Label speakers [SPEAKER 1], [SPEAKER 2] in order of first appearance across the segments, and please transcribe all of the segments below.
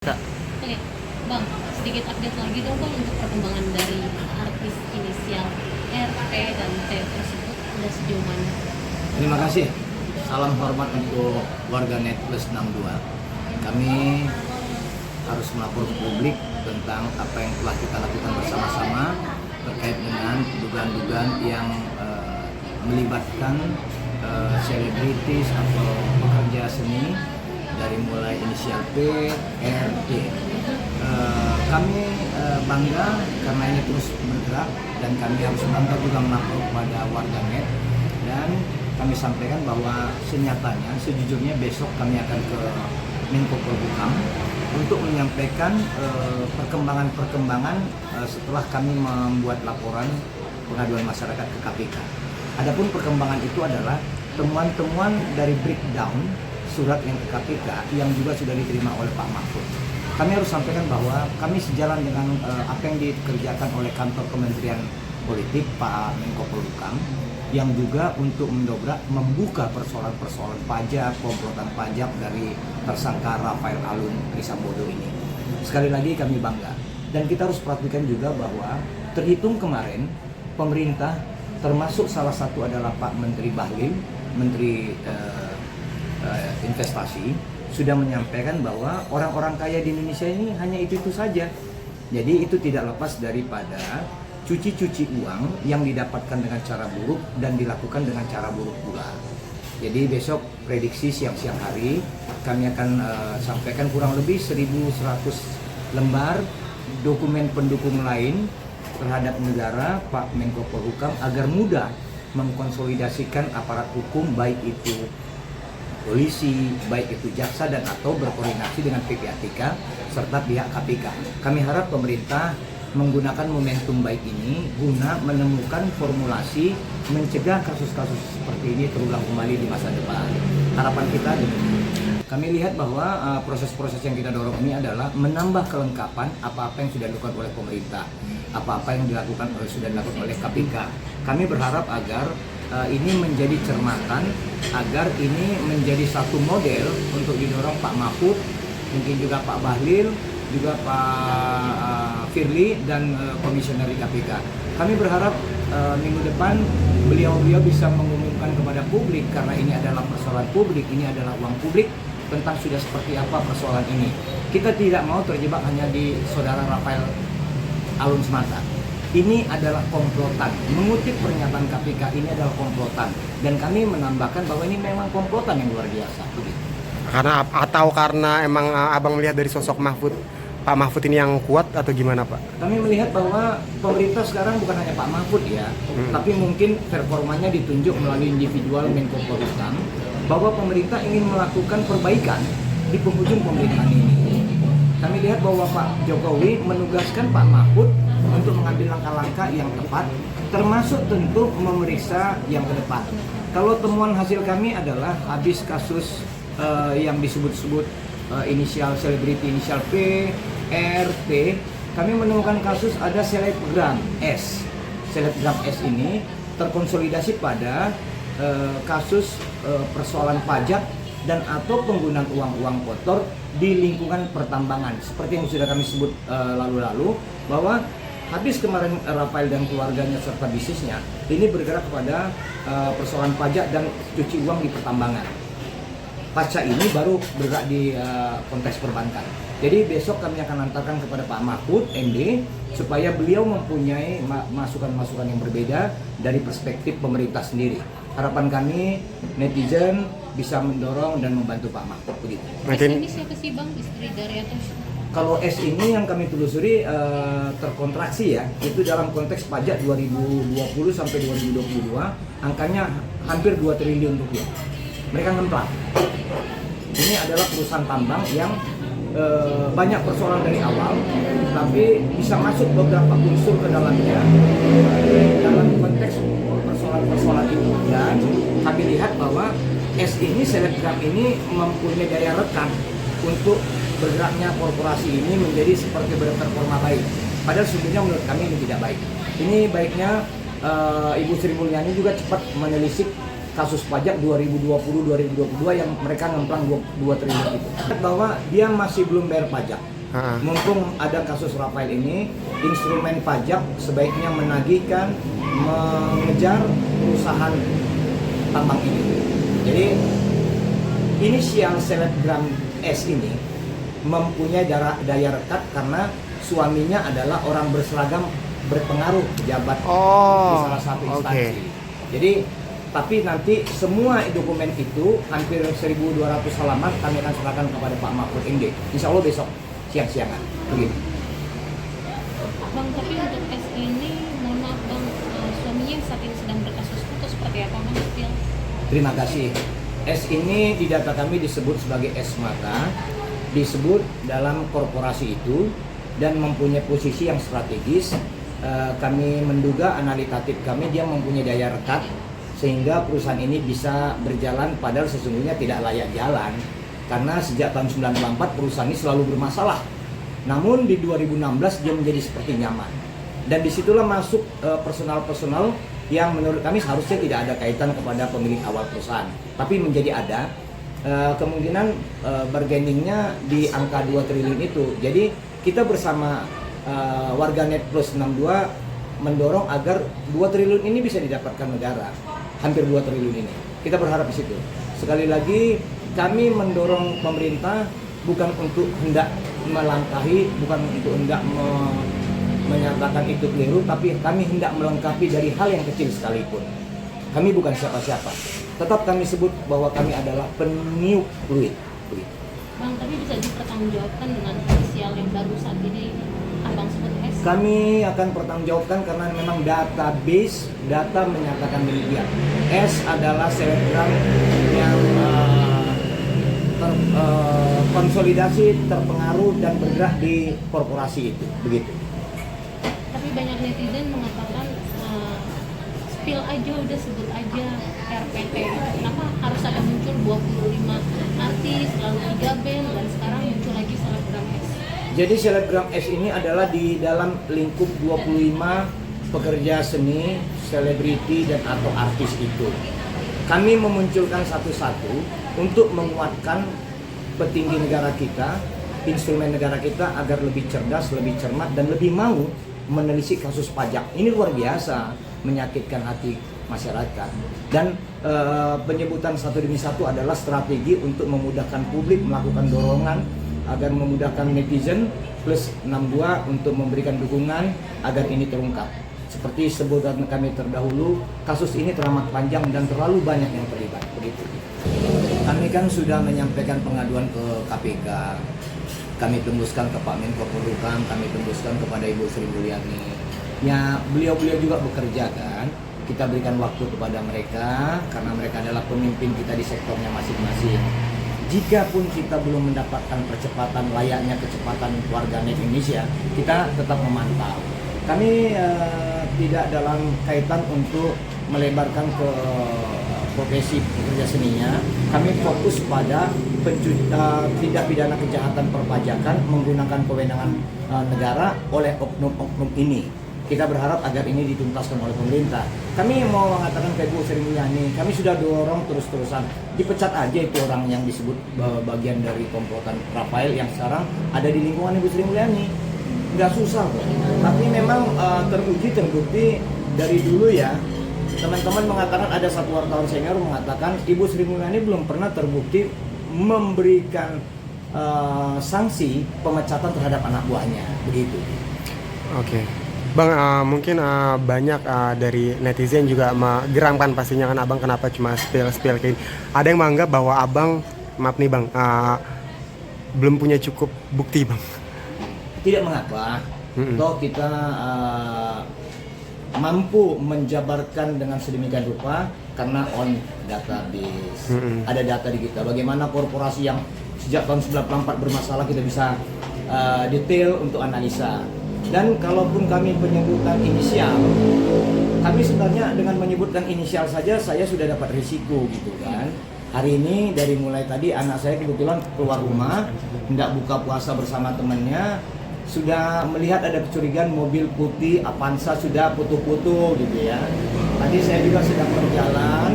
[SPEAKER 1] Kak,
[SPEAKER 2] Oke, Bang, sedikit update lagi dong Bang untuk perkembangan dari artis inisial R, P, dan T tersebut udah sejauh mana?
[SPEAKER 3] Terima kasih. Salam hormat untuk warganet plus 62. Kami harus melapor ke publik tentang apa yang telah kita lakukan bersama-sama terkait dengan dugaan-dugaan yang melibatkan selebritis atau pekerja seni dari mulai inisial P, R, T. Kami bangga karena ini terus bergerak dan kami harus bangga juga melapor kepada warganet, dan kami sampaikan bahwa senyatanya, sejujurnya besok kami akan ke Menko Polhukam untuk menyampaikan perkembangan setelah kami membuat laporan pengaduan masyarakat ke KPK. Adapun perkembangan itu adalah temuan-temuan dari breakdown surat yang ke KPK yang juga sudah diterima oleh Pak Mahfud. Kami harus sampaikan bahwa kami sejalan dengan apa yang dikerjakan oleh kantor Kementerian Politik Pak Menko Polhukam, yang juga untuk mendobrak membuka persoalan-persoalan pajak, komplotan pajak dari tersangka Rafael Alun Trisambodo ini. Sekali lagi kami bangga, dan kita harus perhatikan juga bahwa terhitung kemarin pemerintah, termasuk salah satu adalah Pak Menteri Bahlil, Menteri Investasi, sudah menyampaikan bahwa orang-orang kaya di Indonesia ini hanya itu saja. Jadi itu tidak lepas daripada cuci uang yang didapatkan dengan cara buruk dan dilakukan dengan cara buruk pula. Jadi besok prediksi siang-siang hari kami akan sampaikan kurang lebih 1.100 lembar dokumen pendukung lain terhadap negara Pak Menko Polhukam agar mudah mengkonsolidasikan aparat hukum, baik itu polisi, baik itu jaksa dan atau berkoordinasi dengan PPATK serta pihak KPK. Kami harap pemerintah menggunakan momentum baik ini guna menemukan formulasi mencegah kasus-kasus seperti ini terulang kembali di masa depan. Harapan kita demikian. Kami lihat bahwa proses-proses yang kita dorong ini adalah menambah kelengkapan apa-apa yang sudah dilakukan oleh pemerintah, apa-apa yang sudah dilakukan oleh KPK. Kami berharap agar ini menjadi cermatan, agar ini menjadi satu model untuk didorong Pak Mahfud, mungkin juga Pak Bahlil, juga Pak Firly dan komisioner di KPK. Kami berharap minggu depan beliau bisa mengumumkan kepada publik, karena ini adalah persoalan publik, ini adalah uang publik, tentang sudah seperti apa persoalan ini. Kita tidak mau terjebak hanya di saudara Rafael Alun semata. Ini adalah komplotan. Mengutip pernyataan KPK, ini adalah komplotan, dan kami menambahkan bahwa ini memang komplotan yang luar biasa. Begitu.
[SPEAKER 1] Karena emang abang melihat dari sosok Pak Mahfud ini yang kuat atau gimana Pak?
[SPEAKER 3] Kami melihat bahwa pemerintah sekarang bukan hanya Pak Mahfud ya, tapi mungkin performanya ditunjuk melalui individual Menko Polhukam, bahwa pemerintah ingin melakukan perbaikan di penghujung pemerintahan ini. Kami lihat bahwa Pak Jokowi menugaskan Pak Mahfud untuk mengambil langkah-langkah yang tepat, termasuk tentu memeriksa yang ke depan. Kalau temuan hasil kami adalah habis kasus yang disebut-sebut inisial selebriti inisial P, R, T, kami menemukan kasus ada selebgram S. Selebgram S ini terkonsolidasi pada kasus persoalan pajak dan atau penggunaan uang-uang kotor di lingkungan pertambangan, seperti yang sudah kami sebut lalu-lalu, bahwa habis kemarin Rafael dan keluarganya serta bisnisnya ini bergerak kepada persoalan pajak dan cuci uang di pertambangan. Pasca ini baru bergerak di konteks perbankan. Jadi besok kami akan antarkan kepada Pak Mahfud MD supaya beliau mempunyai masukan-masukan yang berbeda dari perspektif pemerintah sendiri. Harapan kami netizen bisa mendorong dan membantu Pak Mahfud begitu.
[SPEAKER 2] S ini siapa sih Bang? Istri dari atau?
[SPEAKER 3] Kalau S ini yang kami telusuri terkontraksi ya, itu dalam konteks pajak 2020 sampai 2022 angkanya hampir 2 triliun rupiah. Mereka ngemplang. Ini adalah perusahaan tambang yang banyak persoalan dari awal, tapi bisa masuk beberapa unsur ke dalamnya dalam konteks persoalan-persoalan itu. Dan kami lihat bahwa S ini, selebgram ini mempunyai daya rekam untuk bergeraknya korporasi ini menjadi seperti berperforma baik. Padahal sebenarnya menurut kami ini tidak baik. Ini baiknya Ibu Sri Mulyani juga cepat menelisik kasus pajak 2020-2022 yang mereka ngemplang 2 triliun itu. Bahwa dia masih belum bayar pajak. Mumpung ada kasus Rafael ini, instrumen pajak sebaiknya menagihkan, mengejar perusahaan tambang ini. Jadi inisial selebgram S ini mempunyai daya rekat karena suaminya adalah orang berseragam berpengaruh pejabat di salah satu instansi. Jadi tapi nanti semua dokumen itu hampir 1.200 halaman kami akan serahkan kepada Pak Mahfud MD. Insya Allah besok siang-siangan. Begitu.
[SPEAKER 2] Bang, tapi untuk S ini, mohon maaf Bang, suaminya yang saat ini sedang berkasus itu seperti apa Bang?
[SPEAKER 3] Terima kasih. S ini di data kami disebut sebagai S mata, disebut dalam korporasi itu dan mempunyai posisi yang strategis. Kami menduga analitatif kami dia mempunyai daya rekat sehingga perusahaan ini bisa berjalan padahal sesungguhnya tidak layak jalan karena sejak tahun 94 perusahaan ini selalu bermasalah. Namun di 2016 dia menjadi seperti nyaman dan disitulah masuk personal-personal yang menurut kami seharusnya tidak ada kaitan kepada pemilik awal perusahaan, tapi menjadi ada kemungkinan bargainingnya di angka 2 triliun itu. Jadi kita bersama warganet plus 62 mendorong agar 2 triliun ini bisa didapatkan negara, hampir 2 triliun ini. Kita berharap di situ. Sekali lagi kami mendorong pemerintah bukan untuk hendak melangkahi, bukan untuk hendak menyatakan itu keliru, tapi kami hendak melengkapi dari hal yang kecil sekalipun. Kami bukan siapa-siapa. Tetap kami sebut bahwa kami adalah peniup fluid.
[SPEAKER 2] Bang, tapi bisa dipertanggungjawabkan dengan inisial yang baru saat ini Abang sebut S? Kami
[SPEAKER 3] akan pertanggungjawabkan karena memang database data menyatakan demikian. S adalah selebgram yang konsolidasi, terpengaruh dan bergerak di korporasi itu, begitu.
[SPEAKER 2] Tapi banyak netizen mengatakan spill aja, udah sebut aja RPT. Kenapa harus ada muncul 25 artis, lalu 3 band, dan sekarang muncul lagi selebgram S?
[SPEAKER 3] Jadi selebgram S ini adalah di dalam lingkup 25 pekerja seni, selebriti dan atau artis itu. Kami memunculkan satu-satu untuk menguatkan petinggi negara kita, instrumen negara kita agar lebih cerdas, lebih cermat dan lebih mau menelisik kasus pajak. Ini luar biasa menyakitkan hati masyarakat. Dan penyebutan satu demi satu adalah strategi untuk memudahkan publik melakukan dorongan agar memudahkan netizen plus 62 untuk memberikan dukungan agar ini terungkap. Seperti sebutan kami terdahulu, kasus ini teramat panjang dan terlalu banyak yang terlibat. Begitu. Kami kan sudah menyampaikan pengaduan ke KPK, kami tembuskan ke Pak Menko Polhukam, kami tembuskan kepada Ibu Sri Mulyani. Ya, beliau-beliau juga bekerja kan. Kita berikan waktu kepada mereka karena mereka adalah pemimpin kita di sektornya masing-masing. Jikapun kita belum mendapatkan percepatan layaknya kecepatan warganet Indonesia, kita tetap memantau. Kami tidak dalam kaitan untuk melebarkan ke profesi pekerja seninya. Kami fokus pada tindak pidana kejahatan perpajakan menggunakan kewenangan negara oleh oknum-oknum ini. Kita berharap agar ini dituntaskan oleh pemerintah. Kami mau mengatakan ke Ibu Sri Mulyani, kami sudah dorong terus-terusan. Dipecat aja itu orang yang disebut bagian dari komplotan Rafael yang sekarang ada di lingkungan Ibu Sri Mulyani. Nggak susah kok. Tapi memang terbukti dari dulu ya. Teman-teman mengatakan ada satu wartawan senior mengatakan Ibu Sri Mulyani belum pernah terbukti memberikan sanksi pemecatan terhadap anak buahnya. Begitu.
[SPEAKER 1] Oke. Bang, mungkin banyak dari netizen juga geramkan pastinya kan abang kenapa cuma spill kayak gini. Ada yang menganggap bahwa abang, maaf nih bang, belum punya cukup bukti bang.
[SPEAKER 3] Tidak mengapa. Toh kita mampu menjabarkan dengan sedemikian rupa karena on database. Ada data di kita. Bagaimana korporasi yang sejak tahun 1994 bermasalah kita bisa detail untuk analisa. Dan kalaupun kami penyebutan inisial, kami sebenarnya dengan menyebutkan inisial saja saya sudah dapat risiko gitu kan. Hari ini dari mulai tadi anak saya kebetulan keluar rumah, hendak buka puasa bersama temannya, sudah melihat ada kecurigaan mobil putih Avanza sudah foto-foto gitu ya. Tadi saya juga sedang berjalan,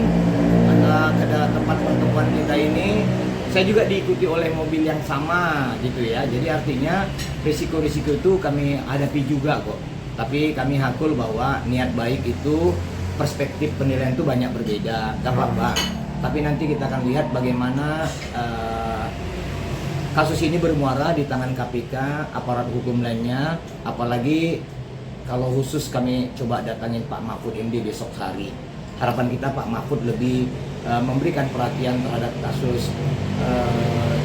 [SPEAKER 3] ke dalam tempat pertemuan kita ini, saya juga diikuti oleh mobil yang sama gitu ya. Jadi artinya risiko-risiko itu kami hadapi juga kok. Tapi kami hakul bahwa niat baik itu, perspektif penilaian itu banyak berbeda, gak apa-apa. Tapi nanti kita akan lihat bagaimana kasus ini bermuara di tangan KPK, aparat hukum lainnya, apalagi kalau khusus kami coba datangin Pak Mahfud MD besok hari. Harapan kita Pak Mahfud lebih memberikan perhatian terhadap kasus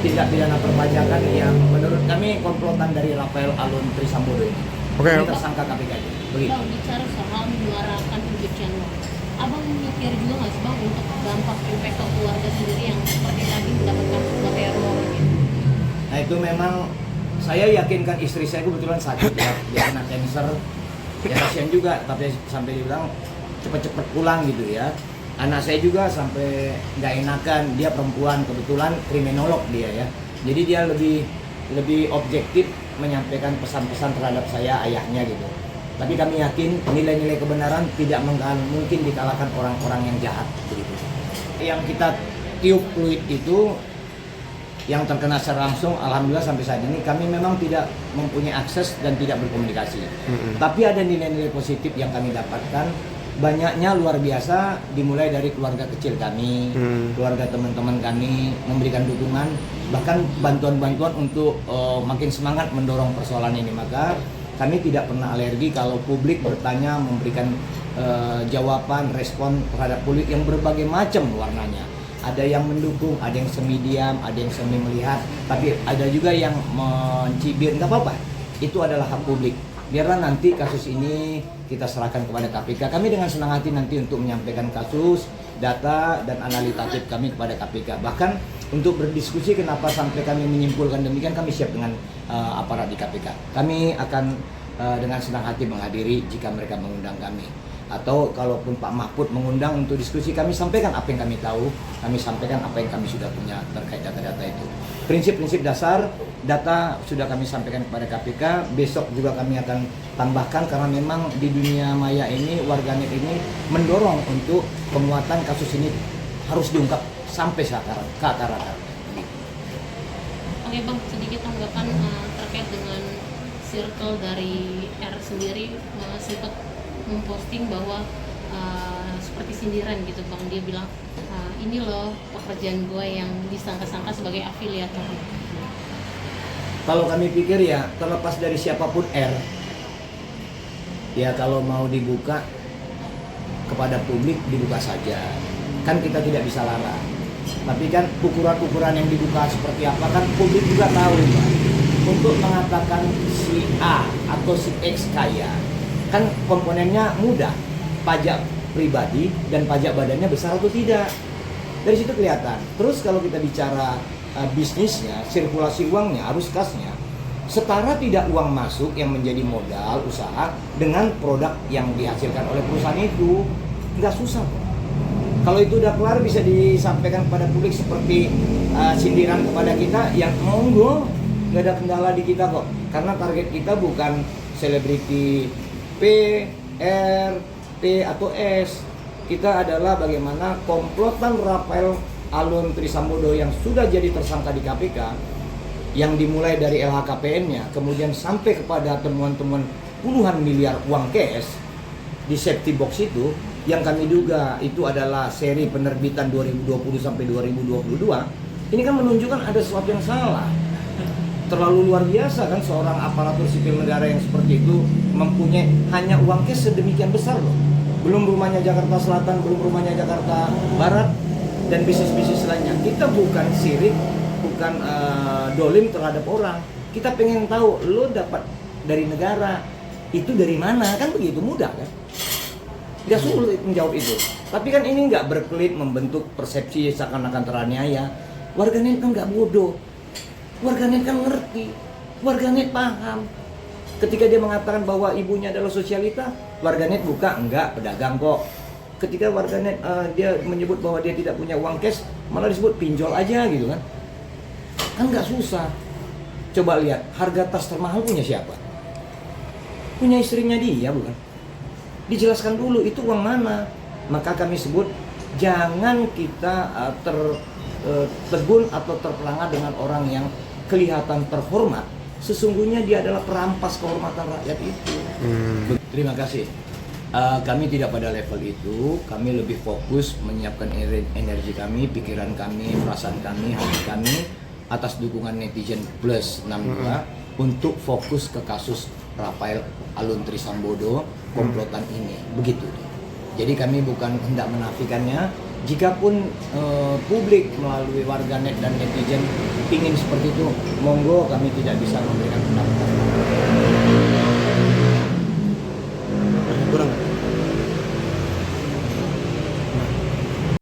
[SPEAKER 3] tindak pidana perpajakan yang menurut kami komplotan dari Rafael Alun Trisambodo ini.
[SPEAKER 1] Oke.
[SPEAKER 3] Ini tersangka KPK itu. Begitu.
[SPEAKER 2] Bang, bicara soal menyuarakan pencucian uang, abang mikir juga nggak sih bang untuk dampak impact ke keluarga sendiri yang seperti tadi mendapatkan sebuah teror gitu?
[SPEAKER 3] Nah itu memang saya yakinkan istri saya kebetulan sakit ya, dia kena cancer, ya kasihan juga, tapi sampai dibilang cepet-cepet pulang gitu ya. Anak saya juga sampai nggak enakan, dia perempuan kebetulan kriminolog dia ya, jadi dia lebih objektif menyampaikan pesan-pesan terhadap saya ayahnya gitu. Tapi kami yakin nilai-nilai kebenaran tidak mungkin dikalahkan orang-orang yang jahat begitu. Yang kita tiup fluid itu yang terkena secara langsung, alhamdulillah sampai saat ini kami memang tidak mempunyai akses dan tidak berkomunikasi. Tapi ada nilai-nilai positif yang kami dapatkan, banyaknya luar biasa, dimulai dari keluarga kecil kami, keluarga teman-teman kami memberikan dukungan, bahkan bantuan-bantuan untuk makin semangat mendorong persoalan ini. Maka kami tidak pernah alergi kalau publik bertanya, memberikan jawaban, respon terhadap publik yang berbagai macam warnanya. Ada yang mendukung, ada yang semi diam, ada yang semi melihat, tapi ada juga yang mencibir. Nggak apa-apa, itu adalah hak publik. Biarlah nanti kasus ini kita serahkan kepada KPK. Kami dengan senang hati nanti untuk menyampaikan kasus, data, dan analitatif kami kepada KPK. Bahkan untuk berdiskusi kenapa sampai kami menyimpulkan demikian, kami siap dengan aparat di KPK. Kami akan dengan senang hati menghadiri jika mereka mengundang kami. Atau kalaupun Pak Mahfud mengundang untuk diskusi, kami sampaikan apa yang kami tahu, kami sampaikan apa yang kami sudah punya terkait data-data itu. Prinsip-prinsip dasar data sudah kami sampaikan kepada KPK, besok juga kami akan tambahkan karena memang di dunia maya ini, warganet ini mendorong untuk penguatan kasus ini harus diungkap sampai ke akar-akar.
[SPEAKER 2] Oke bang, sedikit tanggapan terkait dengan circle dari R sendiri sempat memposting bahwa seperti sindiran gitu bang, dia bilang ini loh pekerjaan gue yang disangka-sangka sebagai afiliator.
[SPEAKER 3] Kalau kami pikir ya terlepas dari siapapun R, ya kalau mau dibuka kepada publik dibuka saja, kan kita tidak bisa larang. Tapi kan ukuran-ukuran yang dibuka seperti apa kan publik juga tahu Pak. Untuk mengatakan si A atau si X kaya, kan komponennya mudah, pajak pribadi dan pajak badannya besar atau tidak, dari situ kelihatan. Terus kalau kita bicara bisnisnya, sirkulasi uangnya, arus kasnya, setara tidak uang masuk yang menjadi modal usaha dengan produk yang dihasilkan oleh perusahaan itu, nggak susah kok. Kalau itu udah kelar bisa disampaikan kepada publik seperti sindiran kepada kita, yang monggo, nggak ada kendala di kita kok, karena target kita bukan selebriti P, R, T atau S. Kita adalah bagaimana komplotan Rafael Alun Trisambodo yang sudah jadi tersangka di KPK, yang dimulai dari LHKPN-nya, kemudian sampai kepada temuan-temuan puluhan miliar uang cash di safety box itu, yang kami duga itu adalah seri penerbitan 2020 sampai 2022. Ini kan menunjukkan ada sesuatu yang salah. Terlalu luar biasa kan seorang aparatur sipil negara yang seperti itu mempunyai hanya uang cash sedemikian besar loh. Belum rumahnya Jakarta Selatan, belum rumahnya Jakarta Barat, dan bisnis-bisnis lainnya. Kita bukan sirik, bukan dolim terhadap orang. Kita pengen tahu lo dapat dari negara itu dari mana, kan begitu mudah kan? Dia sulit menjawab itu. Tapi kan ini nggak berkelit membentuk persepsi seakan-akan teraniaya. Warganet kan nggak bodoh. Warganet kan ngerti, warganet paham. Ketika dia mengatakan bahwa ibunya adalah sosialita, warganet buka, enggak, pedagang kok. Ketika warganet dia menyebut bahwa dia tidak punya uang cash, malah disebut pinjol aja gitu kan. Kan nggak susah. Coba lihat, harga tas termahal punya siapa? Punya istrinya dia bukan? Dijelaskan dulu itu uang mana. Maka kami sebut jangan kita tertegun atau terpelanga dengan orang yang kelihatan terhormat. Sesungguhnya dia adalah perampas kehormatan rakyat itu. Terima kasih. Kami tidak pada level itu, kami lebih fokus menyiapkan energi kami, pikiran kami, perasaan kami, hati kami atas dukungan netizen plus 62 untuk fokus ke kasus Rafael Alun Trisambodo komplotan ini. Begitu. Jadi kami bukan hendak menafikannya. Jikapun publik melalui warganet dan netizen ingin seperti itu, monggo, kami tidak bisa memberikan pendapat.
[SPEAKER 1] Kurang.